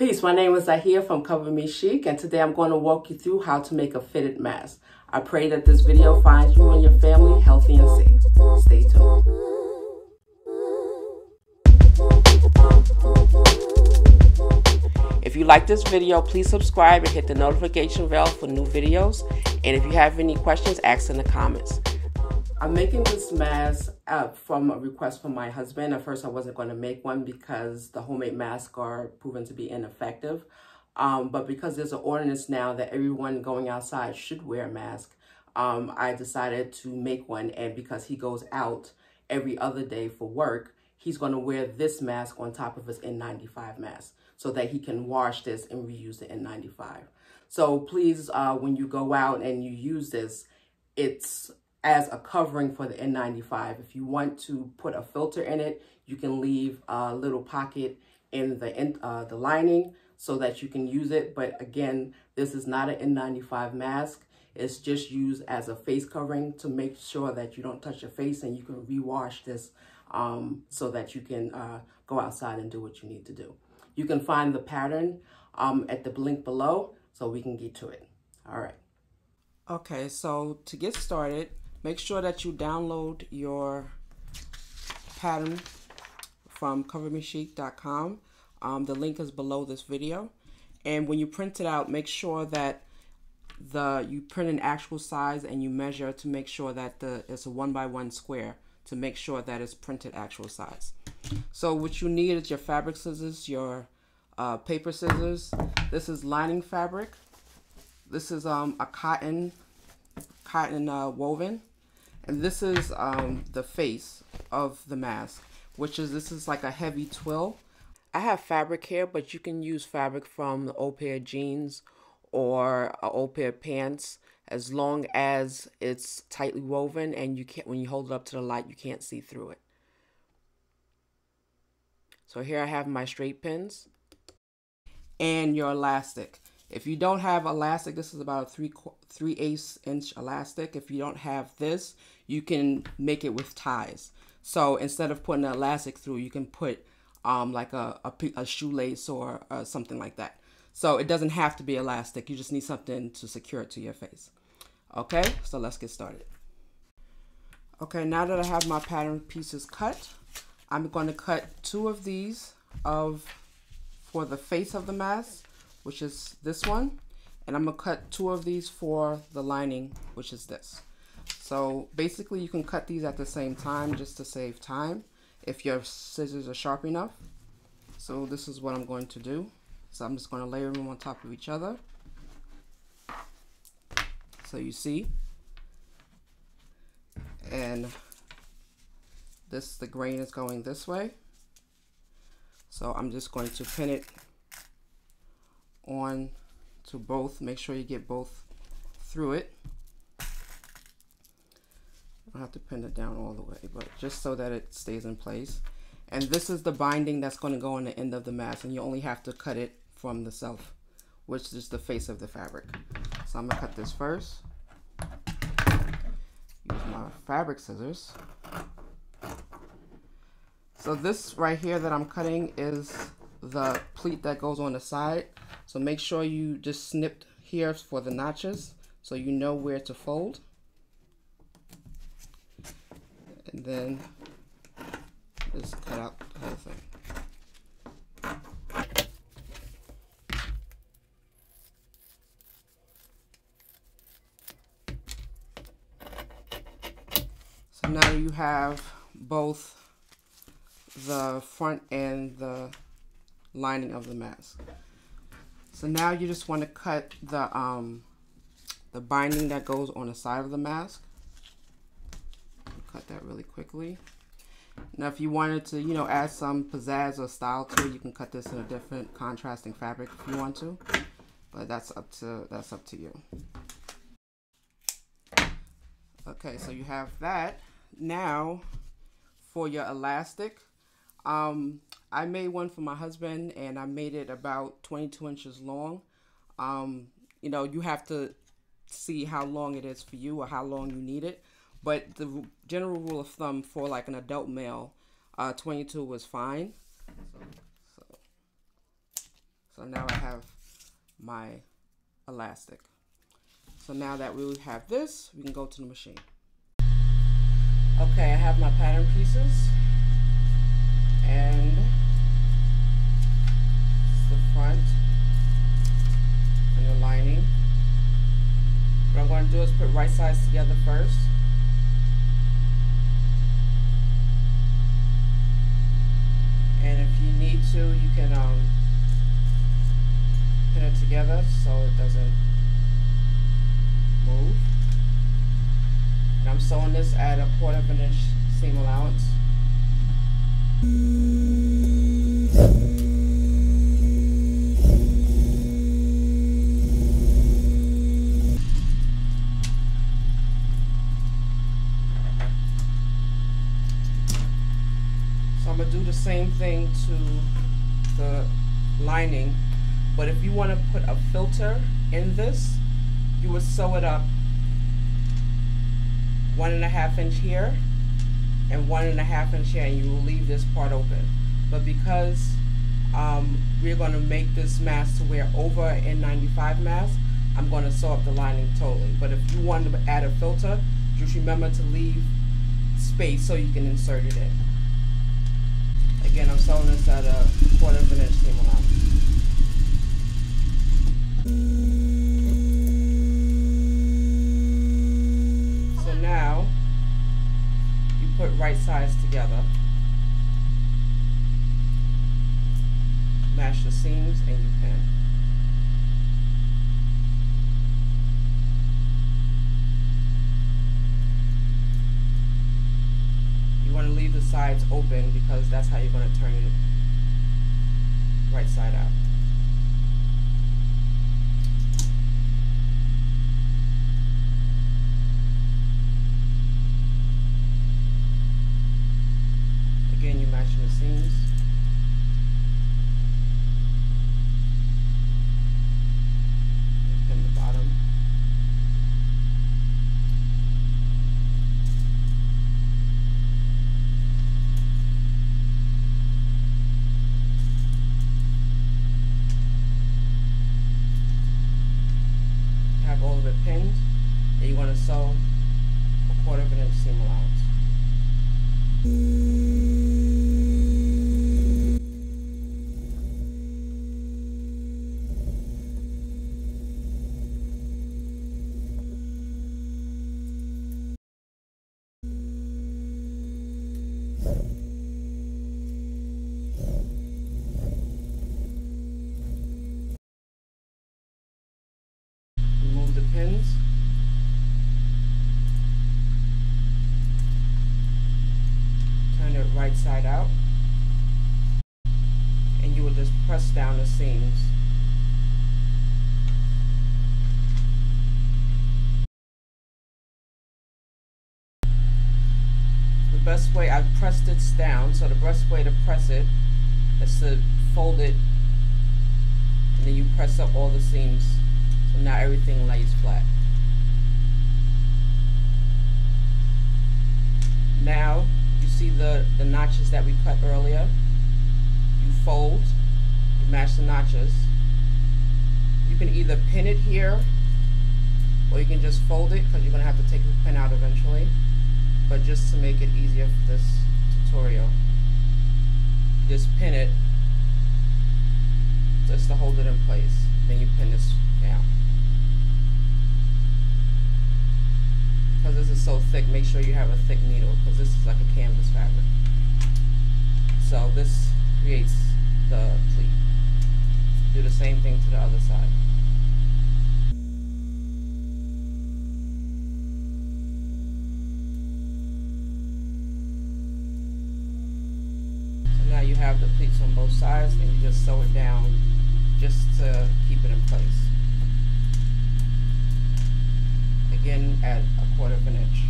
Peace, my name is Zahir from Cover Me Chic, and today I'm going to walk you through how to make a fitted mask. I pray that this video finds you and your family healthy and safe. Stay tuned. If you like this video, please subscribe and hit the notification bell for new videos. And if you have any questions, ask in the comments. I'm making this mask from a request from my husband. At first, I wasn't going to make one because the homemade masks are proven to be ineffective. But because there's an ordinance now that everyone going outside should wear a mask, I decided to make one. And because he goes out every other day for work, he's going to wear this mask on top of his N95 mask so that he can wash this and reuse the N95. So please, when you go out and you use this, it's as a covering for the N95. If you want to put a filter in it, you can leave a little pocket in the lining so that you can use it. But again, this is not an N95 mask. It's just used as a face covering to make sure that you don't touch your face, and you can rewash this so that you can go outside and do what you need to do. You can find the pattern at the link below so we can get to it. All right. Okay, so to get started, make sure that you download your pattern from covermechic.com. The link is below this video. And when you print it out, make sure that you print an actual size and you measure to make sure that it's a 1x1 square to make sure that it's printed actual size. So what you need is your fabric scissors, your paper scissors. This is lining fabric. This is a cotton woven. And this is the face of the mask, this is like a heavy twill. I have fabric here, but you can use fabric from the old pair of jeans or an old pair of pants, as long as it's tightly woven and you can't, when you hold it up to the light, you can't see through it. So here I have my straight pins and your elastic. If you don't have elastic, this is about a 3/8 inch elastic. If you don't have this, you can make it with ties. So instead of putting an elastic through, you can put like a shoelace or something like that. So it doesn't have to be elastic. You just need something to secure it to your face. Okay, so let's get started. Okay, now that I have my pattern pieces cut, I'm going to cut 2 of these for the face of the mask, which is this one, and I'm gonna cut 2 of these for the lining, which is this. So basically you can cut these at the same time just to save time if your scissors are sharp enough. So this is what I'm going to do. So I'm just going to layer them on top of each other. So you see, and the grain is going this way. So I'm just going to pin it on to both. Make sure you get both through it. I have to pin it down all the way, but just so that it stays in place. And this is the binding that's going to go on the end of the mask, and you only have to cut it from the self, which is the face of the fabric. So I'm gonna cut this first. Use my fabric scissors. So this right here that I'm cutting is the pleat that goes on the side. So make sure you just snip here for the notches so you know where to fold. And then just cut out the whole thing. So now you have both the front and the lining of the mask. So now you just want to cut the binding that goes on the side of the mask. Cut that really quickly. Now if you wanted to, you know, add some pizzazz or style to it, you can cut this in a different contrasting fabric if you want to, but that's up to you. Okay, so you have that. Now for your elastic, I made one for my husband, and I made it about 22 inches long. You know, you have to see how long it is for you or how long you need it. But the general rule of thumb for like an adult male, 22 was fine. So now I have my elastic. So now that we have this, we can go to the machine. Okay, I have my pattern pieces, and it's the front and the lining. What I'm going to do is put right sides together first. And if you need to, you can pin it together so it doesn't move. And I'm sewing this at 1/4 of an inch seam allowance. So I'm going to do the same thing to the lining, but if you want to put a filter in this, you would sew it up 1.5 inch here and 1.5 inch here, and you will leave this part open. But because we're going to make this mask to wear over an N95 mask, I'm going to sew up the lining totally. But if you want to add a filter, just remember to leave space so you can insert it in. Again, I'm sewing this at 1/4 of an inch seam allowance. So now you put right sides together, match the seams, and you pin. You want to leave the sides open because that's how you're going to turn it right side out. Again, you're matching the seams. And pin the bottom. All of it pinned, and you want to sew 1/4 of an inch seam allowance. Remove the pins. Turn it right side out, and you will just press down the seams. The best way, I've pressed it down, so the best way to press it is to fold it, and then you press up all the seams. So now everything lays flat. Now you see the notches that we cut earlier. You fold, you match the notches. You can either pin it here, or you can just fold it because you're going to have to take the pin out eventually. But just to make it easier for this tutorial, just pin it just to hold it in place. Then you pin this down. Because this is so thick, make sure you have a thick needle, because this is like a canvas fabric. So this creates the pleat. Do the same thing to the other side. So now you have the pleats on both sides, and you just sew it down just to keep it in place. Again, at 1/4 of an inch.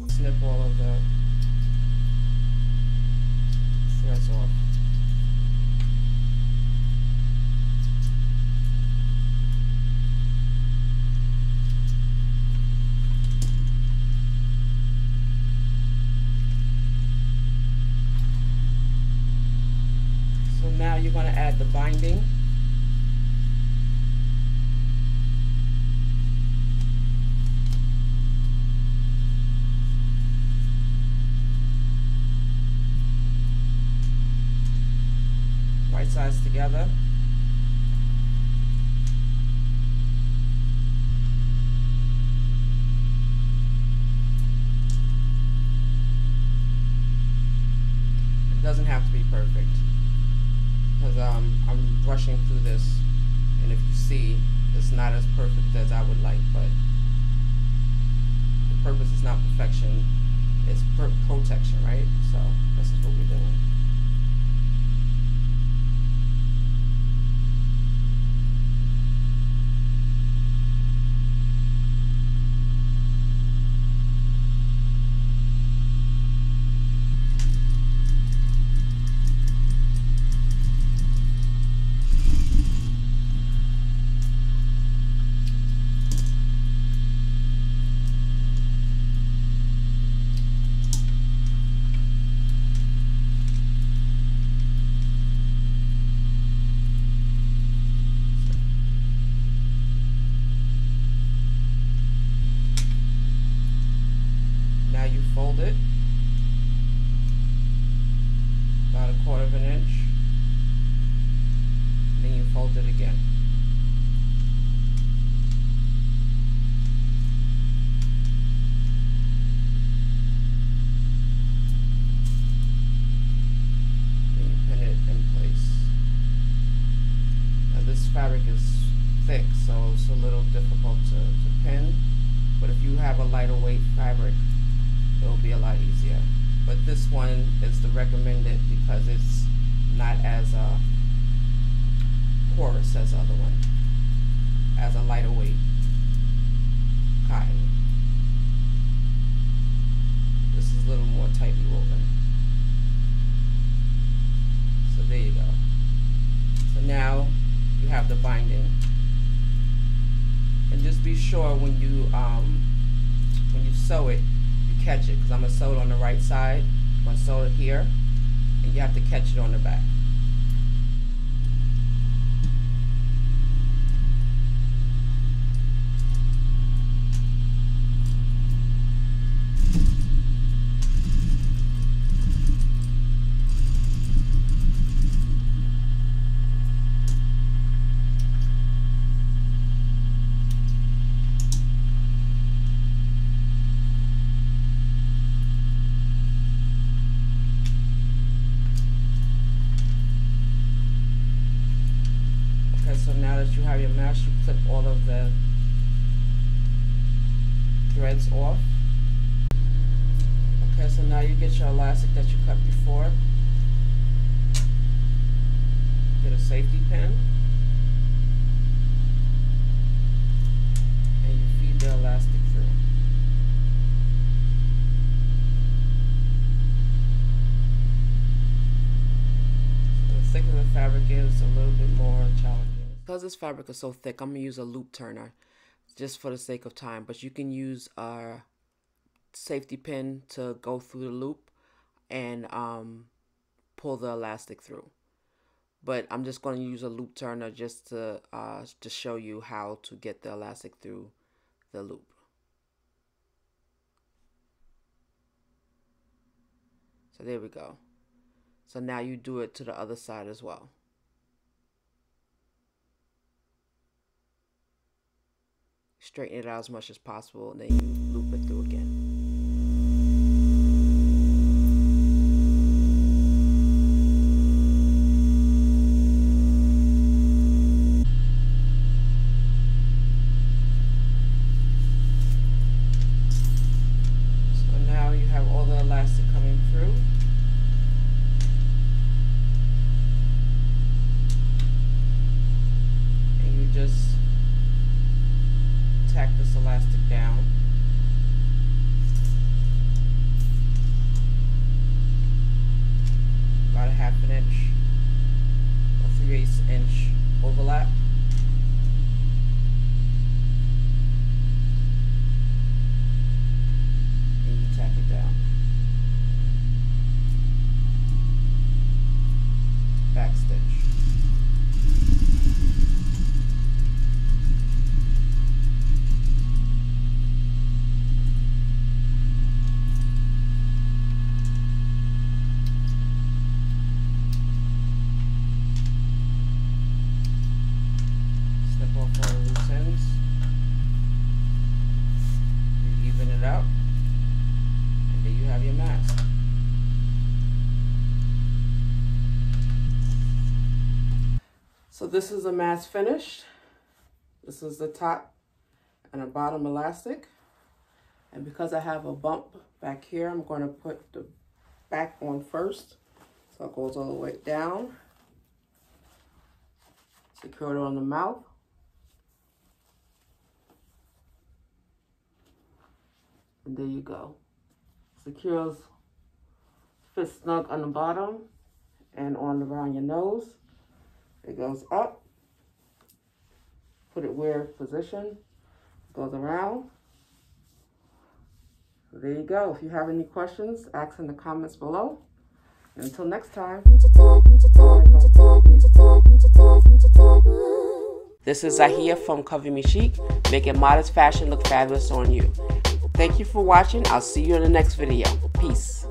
Snip all of the threads off. you're going to add the binding. Right sides together. It doesn't have to be perfect, because I'm rushing through this, and if you see, it's not as perfect as I would like, but the purpose is not perfection, it's protection, right? So this is what we're doing. Now you fold it about 1/4 inch, and then you fold it again. Then you pin it in place. Now this fabric is thick, so it's a little difficult to pin, but if you have a lighter weight fabric, it'll be a lot easier. But this one is the recommended because it's not as porous as the other one, as a lighter weight cotton. This is a little more tightly woven. So there you go. So now you have the binding, and just be sure when you sew it, catch it, because I'm going to sew it on the right side. I'm going to sew it here, and you have to catch it on the back. So now that you have your mesh, you clip all of the threads off. Okay, so now you get your elastic that you cut before. Get a safety pin, and you feed the elastic through. So the thicker the fabric is, a little bit more challenging. Because this fabric is so thick, I'm going to use a loop turner just for the sake of time, but you can use a safety pin to go through the loop and pull the elastic through. But I'm just going to use a loop turner just to show you how to get the elastic through the loop. So there we go. So now you do it to the other side as well. Straighten it out as much as possible, and then you loop it through again. So now you have all the elastic coming through. And you just tack this elastic down. About a 1/2 inch or 3/8 inch overlap. And you tack it down. Back stitch. this is the mask finished. This is the top and the bottom elastic. And because I have a bump back here, I'm going to put the back on first. So it goes all the way down. Secure it on the mouth. And there you go. Secures, fits snug on the bottom and on around your nose. It goes up. Put it where position. Goes around. So there you go. If you have any questions, ask in the comments below. And until next time. This is Zahia from Cover Me Chic, making modest fashion look fabulous on you. Thank you for watching. I'll see you in the next video. Peace.